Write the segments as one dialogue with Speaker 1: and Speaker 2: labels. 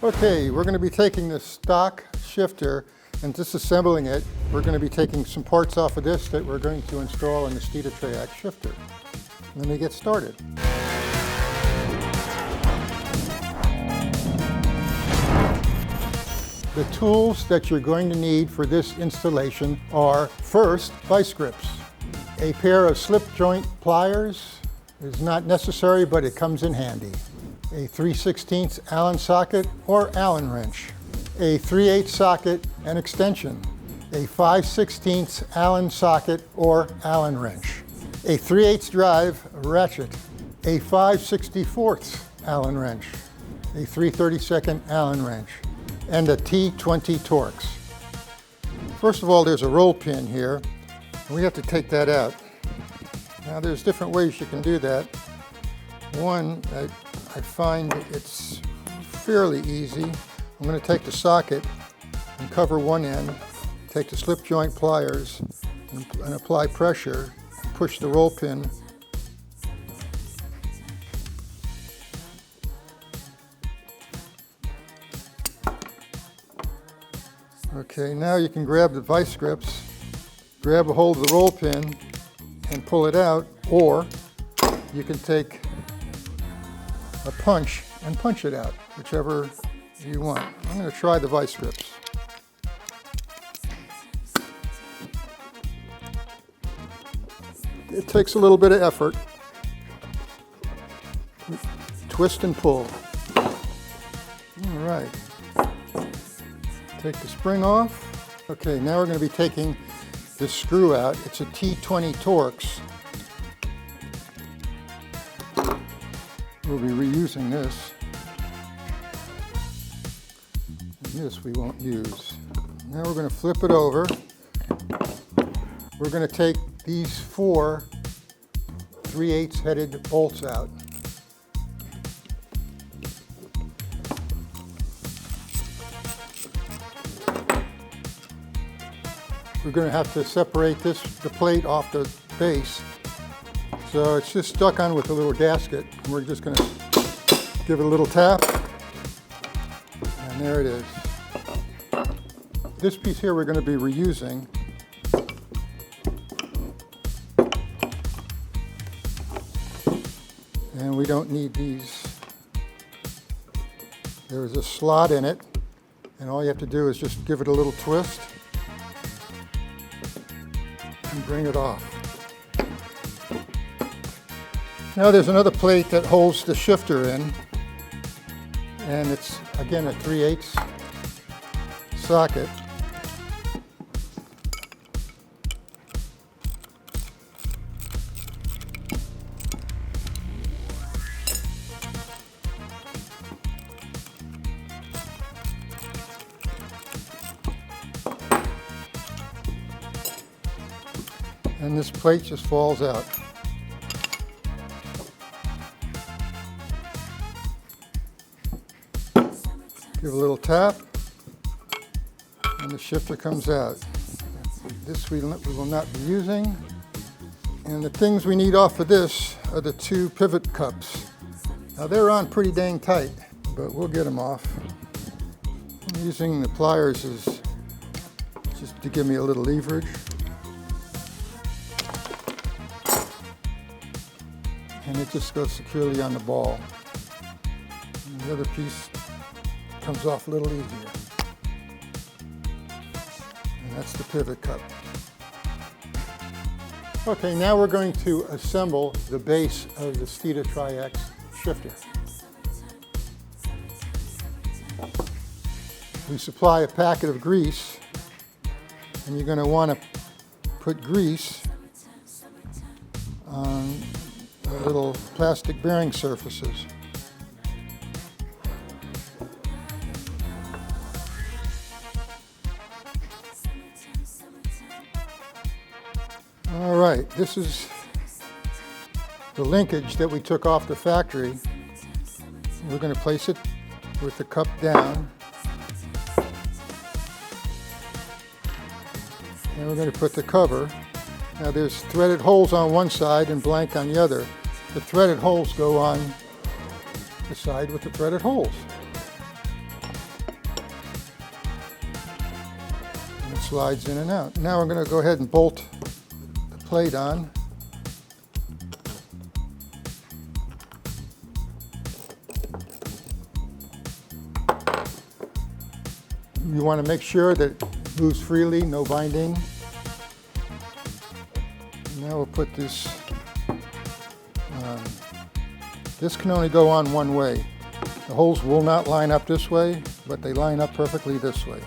Speaker 1: Okay, we're going to be taking the stock shifter and disassembling it. We're going to be taking some parts off of this that we're going to install in the Steeda S550 shifter. Let me get started. The tools that you're going to need for this installation are, first, vice grips. A pair of slip joint pliers is not necessary, but it comes in handy. A 3/16 Allen socket or Allen wrench. A 3/8 socket and extension. A 5/16 Allen socket or Allen wrench. A 3/8 drive ratchet. A 5/64 Allen wrench. A 3/32 Allen wrench. And a T20 Torx. First of all, there's a roll pin here, and we have to take that out. Now there's different ways you can do that. One, I find it's fairly easy. I'm going to take the socket and cover one end, take the slip joint pliers and apply pressure, push the roll pin. Okay, now you can grab the vice grips, grab a hold of the roll pin and pull it out, or you can take a punch and punch it out, whichever you want. I'm going to try the vice grips. It takes a little bit of effort. Twist and pull. All right. Take the spring off. Okay, now we're going to be taking this screw out. It's a T20 Torx. We'll be reusing this. And this we won't use. Now we're going to flip it over. We're going to take these 4 3/8 headed bolts out. We're going to have to separate the plate off the base. So it's just stuck on with a little gasket. And we're just going to give it a little tap. And there it is. This piece here we're going to be reusing. And we don't need these. There's a slot in it. And all you have to do is just give it a little twist. And bring it off. Now there's another plate that holds the shifter in, and it's again a 3/8 socket. And this plate just falls out. Give a little tap, and the shifter comes out. This we will not be using. And the things we need off of this are the 2 pivot cups. Now they're on pretty dang tight, but we'll get them off. I'm using the pliers is just to give me a little leverage. And it just goes securely on the ball. And the other piece comes off a little easier. And that's the pivot cup. Okay, now we're going to assemble the base of the Steeda S550 shifter. We supply a packet of grease, and you're going to want to put grease on the little plastic bearing surfaces. All right, this is the linkage that we took off the factory. We're going to place it with the cup down. And we're going to put the cover. Now there's threaded holes on one side and blank on the other. The threaded holes go on the side with the threaded holes. slides in and out. Now we're going to go ahead and bolt the plate on. You want to make sure that it moves freely, no binding. Now we'll put this, this can only go on one way. The holes will not line up this way, but they line up perfectly this way.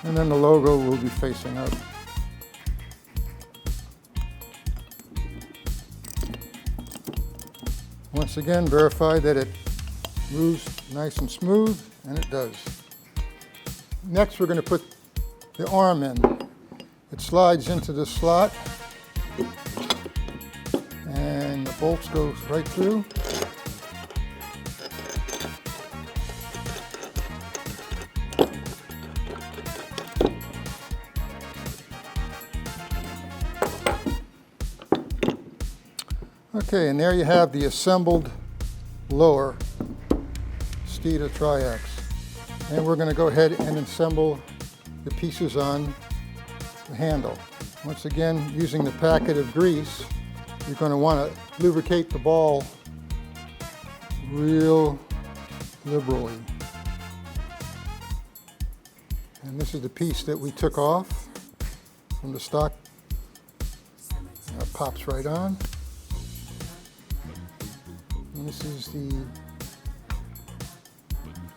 Speaker 1: And then the logo will be facing up. Once again, verify that it moves nice and smooth, and it does. Next, we're going to put the arm in. It slides into the slot, and the bolts go right through. Okay, and there you have the assembled lower Steeda Triax. And we're going to go ahead and assemble the pieces on the handle. Once again, using the packet of grease, you're going to want to lubricate the ball real liberally. And this is the piece that we took off from the stock. That pops right on. And this is the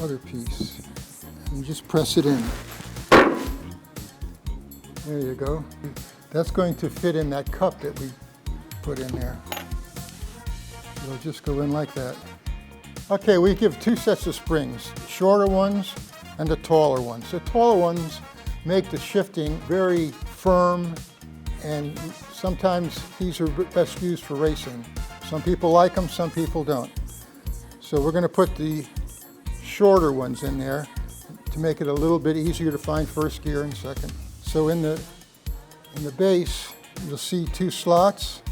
Speaker 1: other piece. And you just press it in. There you go. That's going to fit in that cup that we put in there. It'll just go in like that. Okay, we give two sets of springs, shorter ones and the taller ones. The taller ones make the shifting very firm, and sometimes these are best used for racing. Some people like them, some people don't. So we're going to put the shorter ones in there to make it a little bit easier to find first gear and second. So in the base, you'll see two slots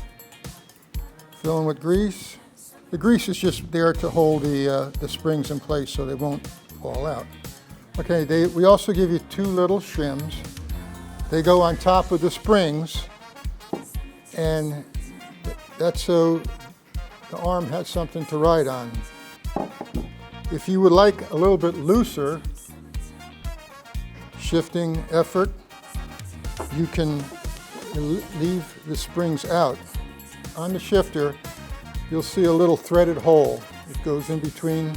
Speaker 1: filling with grease. The grease is just there to hold the springs in place so they won't fall out. Okay, we also give you two little shims. They go on top of the springs, and that's so the arm has something to ride on. If you would like a little bit looser shifting effort, you can leave the springs out. On the shifter, you'll see a little threaded hole. It goes in between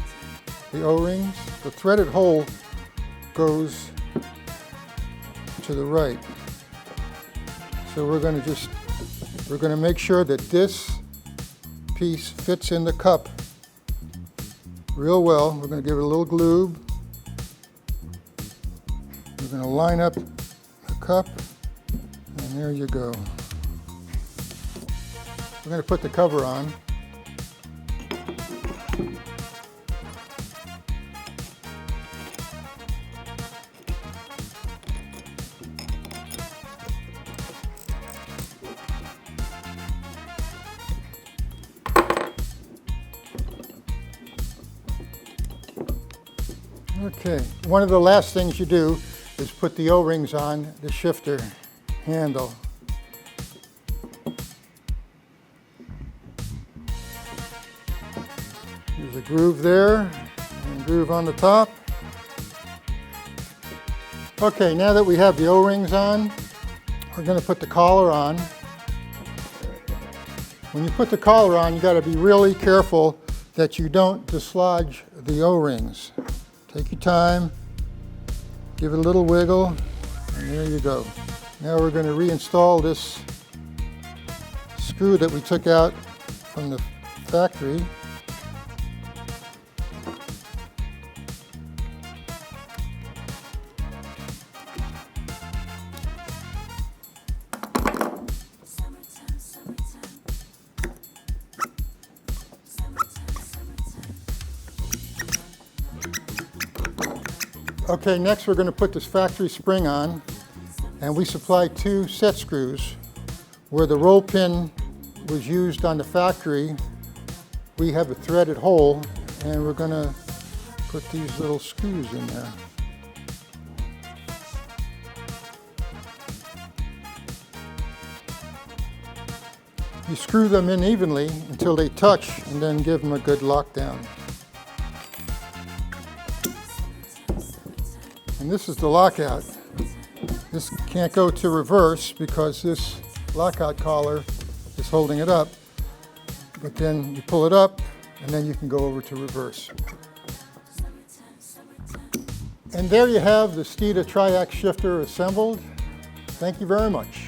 Speaker 1: the O-rings. The threaded hole goes to the right. So we're going to make sure that this piece fits in the cup real well. We're going to give it a little glue. We're going to line up the cup, and there you go. We're going to put the cover on. Okay, one of the last things you do is put the O-rings on the shifter handle. There's a groove there, and a groove on the top. Okay, now that we have the O-rings on, we're going to put the collar on. When you put the collar on, you got to be really careful that you don't dislodge the O-rings. Take your time, give it a little wiggle, and there you go. Now we're going to reinstall this screw that we took out from the factory. Okay, next we're going to put this factory spring on, and we supply two set screws. Where the roll pin was used on the factory, we have a threaded hole, and we're going to put these little screws in there. You screw them in evenly until they touch and then give them a good lockdown. And this is the lockout. This can't go to reverse because this lockout collar is holding it up. But then you pull it up and then you can go over to reverse. And there you have the Steeda triax shifter assembled. Thank you very much.